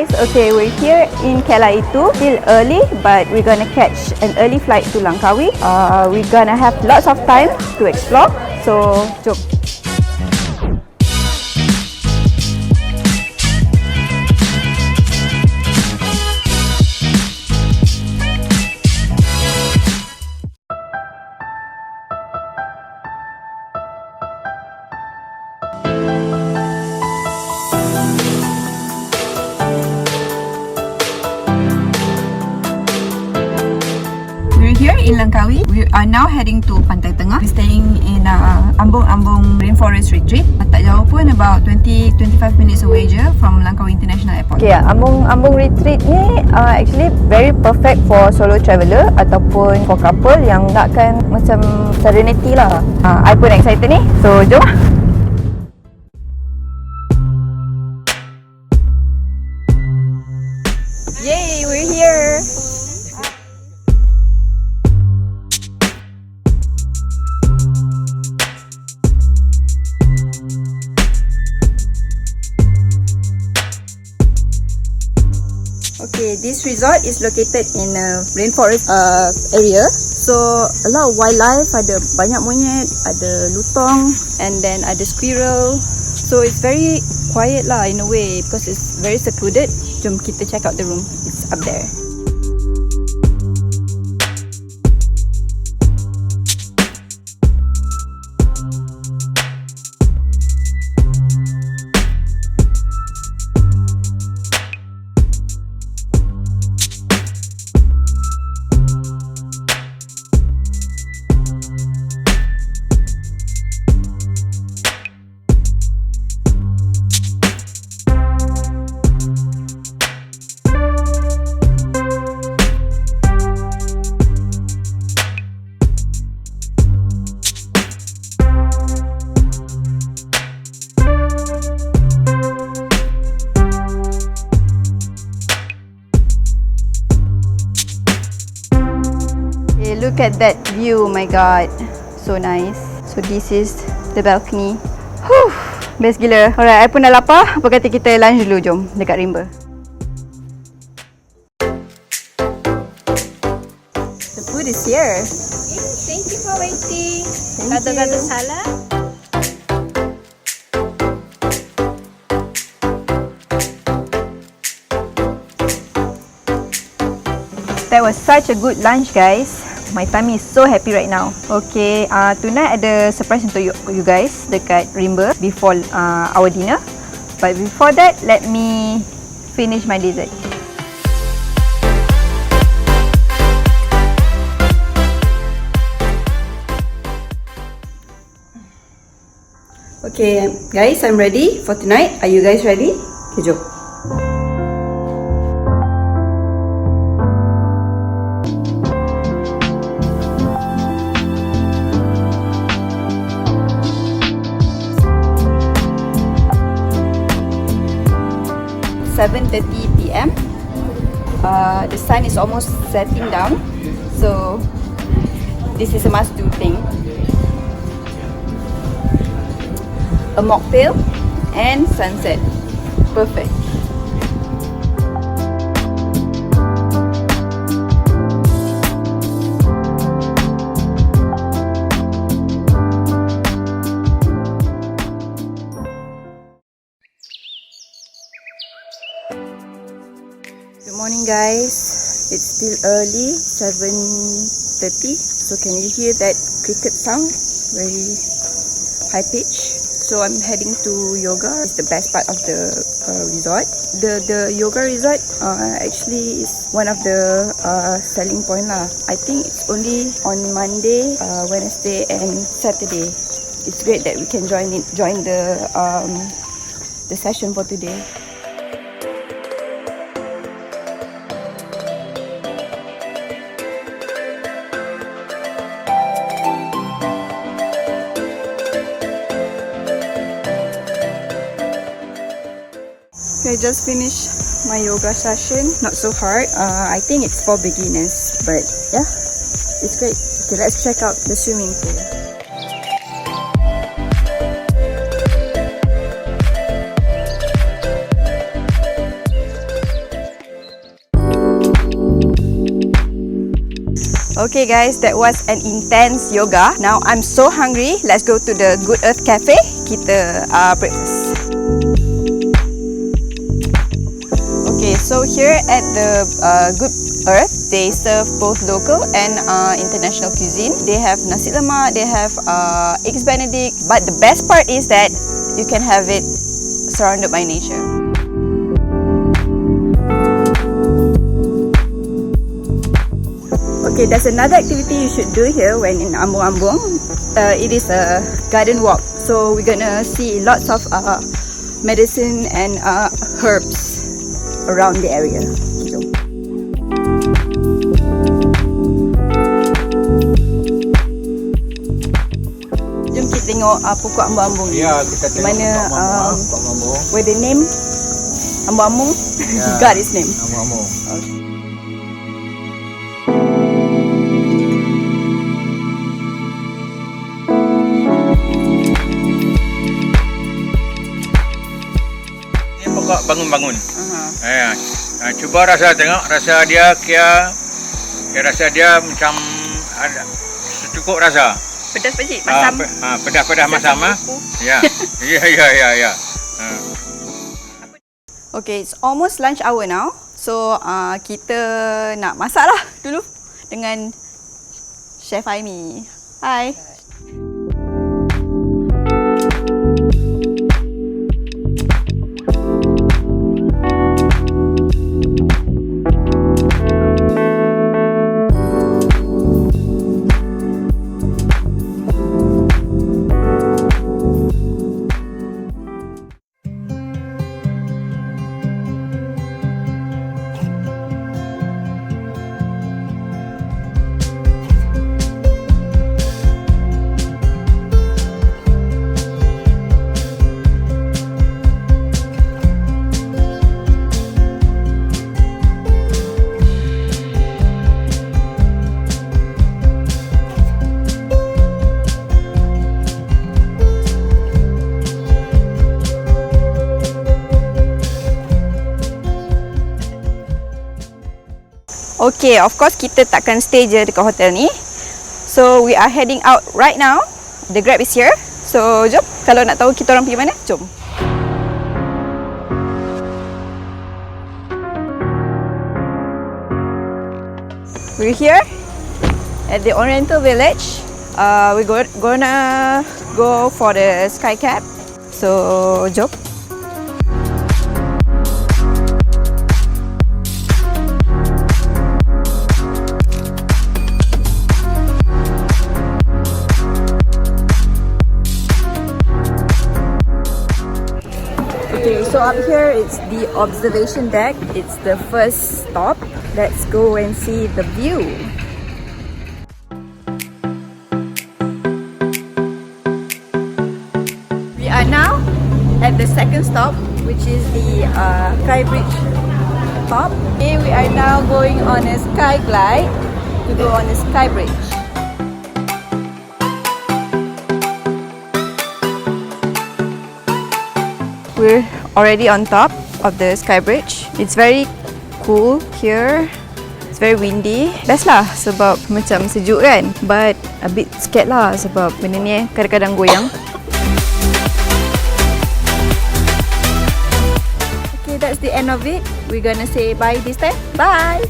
guys, okay, we're here in Kelai itu. Still early, but we're gonna catch an early flight to Langkawi. We're gonna have lots of time to explore. So, jom. Here in Langkawi, we are now heading to Pantai Tengah. We're staying in Ambung Rainforest retreat. Tak jauh pun, about 20-25 minutes away je from Langkawi International Airport. Okay, Ambung retreat ni actually very perfect for solo traveller ataupun for couple yang nakkan macam serenity lah. I pun excited ni, so jom lah. Yay, we're here. Okay, this resort is located in a rainforest area. So a lot of wildlife, ada banyak monyet, ada lutong, and then ada squirrel. So it's very quiet lah in a way because it's very secluded. Jom kita check out the room. It's up there. Look at that view, oh my god, so nice. So this is the balcony. Whew, best gila. Alright, I pun dah lapar. Apa kata kita lunch dulu, jom, dekat Rimba. The food is here. Thank you for waiting. Kado-kado salah. That was such a good lunch, guys. My tummy is so happy right now. Okay, tonight ada surprise untuk you guys dekat Rimba before our dinner. But before that, let me finish my dessert. Okay, guys, I'm ready for tonight. Are you guys ready? Okay, jom. PM. The sun is almost setting down, so this is a must-do thing. A mocktail and sunset, perfect. Good morning, guys. It's still early, 7:30. So can you hear that cricket sound? Very high pitch. So I'm heading to yoga. It's the best part of the resort. The yoga resort actually is one of the selling point lah. I think it's only on Monday, Wednesday and Saturday. It's great that we can join the session for today. I just finished my yoga session. Not so hard. I think it's for beginners, but yeah, it's great. Okay, let's check out the swimming pool. Okay guys, that was an intense yoga. Now I'm so hungry. Let's go to the Good Earth Cafe. Kita breakfast. Okay, so here at the Good Earth, they serve both local and international cuisine. They have nasi lemak, they have eggs benedict, but the best part is that you can have it surrounded by nature. Okay, there's another activity you should do here when in Ambung. It is a garden walk. So we're gonna see lots of medicine and herbs around the area. Jom kita tengok pokok ambung-ambung ni. Ya, kita tengok mana pokok ambung. where the name ambung-ambung got its name. Ambung-ambung. Ini pokok bangun-bangun. Cuba rasa, tengok rasa dia rasa dia macam ada secukup rasa. Pedas pecik, masam. Pedas masam ah. Ya. Ya. Okay, it's almost lunch hour now. So kita nak masak lah dulu dengan Chef Aimi. Hi. Okay, of course kita takkan stay je dekat hotel ni. So we are heading out right now. The Grab is here. So jom, kalau nak tahu kita orang pergi mana, jom. We're here at the Oriental Village. We're gonna go for the sky cab. So jom. Okay, so up here it's the observation deck. It's the first stop. Let's go and see the view. We are now at the second stop, which is the Sky Bridge top. Okay, we are now going on a sky glide to go on the Sky Bridge. We're already on top of the sky bridge. It's very cool here. It's very windy. Best lah sebab macam sejuk kan. But a bit scared lah sebab benda ni kadang-kadang goyang. Okay, that's the end of it. We're gonna say bye this time. Bye!